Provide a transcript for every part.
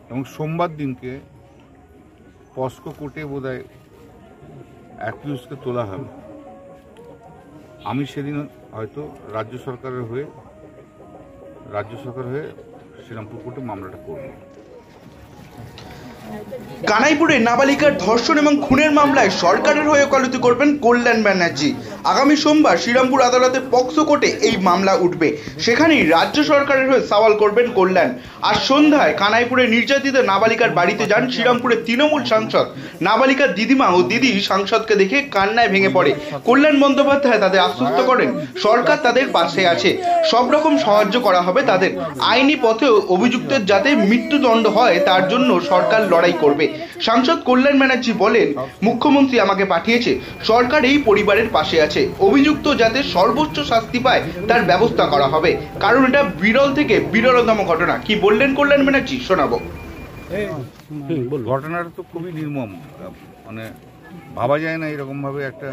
এবং সোমবার দিনকে পস্কো কোর্টে বোধহয় অ্যাকিউজকে তোলা হবে। আমি সেদিন হয়তো রাজ্য সরকারের হয়ে শ্রীরামপুর কোর্টে মামলাটা করব। কানাইপুরে নাবালিকার ধর্ষণ এবং খুনের মামলায় সরকারের হয়ে ওকালতি করবেন কল্যাণ ব্যানার্জি। আগামী সোমবার শ্রীরামপুর আদালতে পক্সো কোর্টে এই মামলা উঠবে, সেখানেই রাজ্য সরকারের হয়ে সওয়াল করবেন কল্যাণ। আর সন্ধ্যায় কানাইপুরে নির্যাতিত নাবালিকার বাড়িতে যান শ্রীরামপুরের তৃণমূল সাংসদ। নাবালিকার দিদিমা ও দিদি সাংসদকে দেখে কান্নায় ভেঙে পড়ে। কল্যাণ বন্দ্যোপাধ্যায় তাদের আশ্বস্ত করেন সরকার তাদের পাশে আছে, সব রকম সাহায্য করা হবে তাদের। আইনি পথেও অভিযুক্তের যাতে মৃত্যুদণ্ড হয় তার জন্য সরকার লড়াই করবে। সাংসদ কল্যাণ ব্যানার্জি বলেন, মুখ্যমন্ত্রী আমাকে পাঠিয়েছে, সরকার এই পরিবারের পাশে আছে, অভিযুক্ত যাতে সর্বোচ্চ শাস্তি পায় তার ব্যবস্থা করা হবে, কারণ এটা বিরল থেকে বিরলতম ঘটনা। কি বললেন কল্যাণ ব্যানার্জি, শোনাবো। ঘটনাটা তো খুবই নির্মম, মানে ভাবা যায় না এরকম ভাবে একটা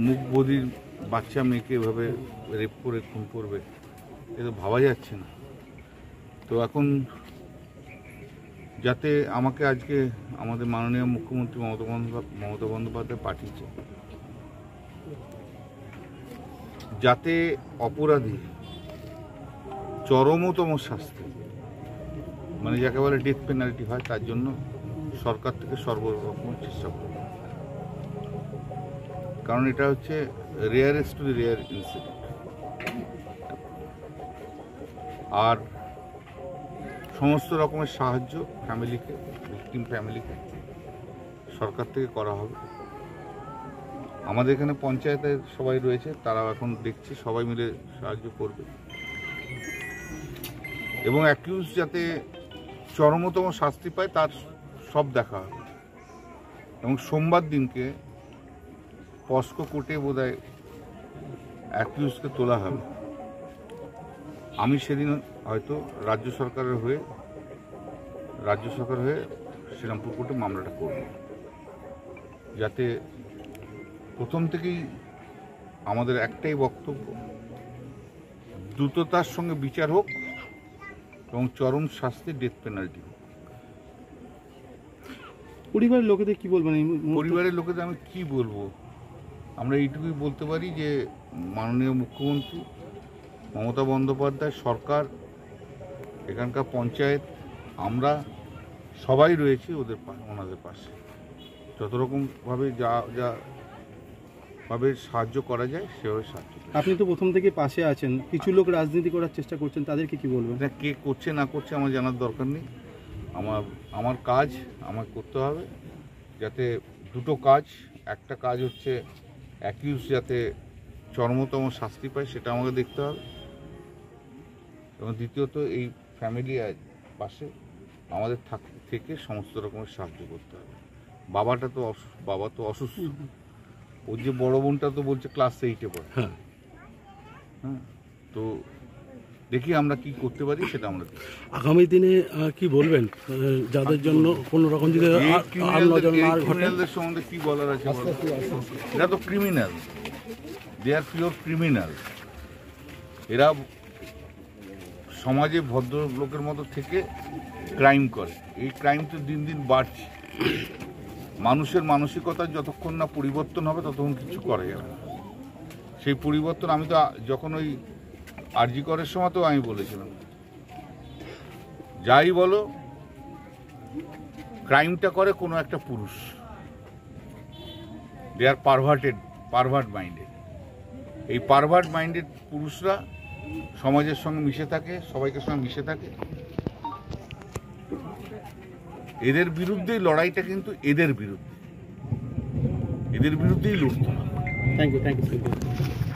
মুখবধির বাচ্চা মেয়েকে এভাবে রেপ করে খুন করবে, এ তো ভাবা যাচ্ছে না। তো এখন যাতে আমাকে আজকে আমাদের মাননীয় মুখ্যমন্ত্রী মমতা বন্দ্যোপাধ্যায় পাঠিয়েছে, যাতে অপরাধী চরমতম শাস্তি, মানে যাকে বলে ডেথ পেনাল্টি হয়, তার জন্য সরকার থেকে সর্বরকম চেষ্টা করবে। কারণ এটা হচ্ছে rarest to the rare incident. আর সমস্ত রকমের সাহায্য ফ্যামিলিকে, ভিকটিম ফ্যামিলিকে সরকার থেকে করা হবে। আমাদের এখানে পঞ্চায়েতের সবাই রয়েছে, তারাও এখন দেখছে, সবাই মিলে সাহায্য করবে এবং অ্যাকিউজ যাতে চরমতম শাস্তি পায় তার সব দেখা হবে। এবং সোমবার দিনকে পস্কো কোর্টে বোধহয় অ্যাকিউজকে তোলা হবে। আমি সেদিন হয়তো রাজ্য সরকারের হয়ে শ্রীরামপুর কোর্টে মামলাটা করব, যাতে প্রথম থেকেই আমাদের একটাই বক্তব্য, দ্রুততার সঙ্গে বিচার হোক এবং চরম শাস্তি, ডেথ পেনাল্টি হোক। পরিবারের লোকেদের কি বলবেন? পরিবারের লোকেদের আমি কি বলবো, আমরা এইটুকুই বলতে পারি যে মাননীয় মুখ্যমন্ত্রী মমতা বন্দ্যোপাধ্যায় সরকার, এখানকার পঞ্চায়েত, আমরা সবাই রয়েছি ওনাদের পাশে। যত রকমভাবে যা ভাবে সাহায্য করা যায় সেভাবে সাহায্য। আপনি তো প্রথম থেকে পাশে আছেন, কিছু লোক রাজনীতি করার চেষ্টা করছেন, তাদেরকে কি বলবেন? কে করছে না করছে আমার জানার দরকার নেই। আমার কাজ আমাকে করতে হবে, যাতে দুটো কাজ, একটা কাজ হচ্ছে অ্যাকিউজ যাতে চরমতম শাস্তি পায় সেটা আমাকে দেখতে হবে, এবং দ্বিতীয়ত এই ফ্যামিলি পাশে আমাদের থেকে সমস্ত রকমের সাহায্য করতে হবে। বাবা তো অসুস্থ, ওর যে বড় বোনটা তো বলছে ক্লাস 8-এ পড়ে। হ্যাঁ, তো দেখি আমরা কি করতে পারি সেটা আমরা। আগামী দিনে কি বলবেন যাদের জন্য কোনো রকম যদি ক্রিমিনালদের সম্বন্ধে কি বলার আছে? এরা তো ক্রিমিনাল, দে আর পিওর ক্রিমিনাল। এরা সমাজে ভদ্রলোকের মতো থেকে ক্রাইম করে। এই ক্রাইম তো দিন দিন বাড়ছে। মানুষের মানসিকতার যতক্ষণ না পরিবর্তন হবে ততক্ষণ কিছু করা যাবে না। সেই পরিবর্তন আমি তো যখন ওই আরজি করের সময় তো আমি বলেছিলাম, যাই বলো ক্রাইমটা করে কোনো একটা পুরুষ, দে আর পারভার্ট মাইন্ডেড। এই পারভার্ট মাইন্ডেড পুরুষরা সমাজের সঙ্গে মিশে থাকে, সবাইকে সঙ্গে মিশে থাকে। এদের বিরুদ্ধেই লড়াইটা, কিন্তু এদের বিরুদ্ধেই লড়তে হবে। Thank you.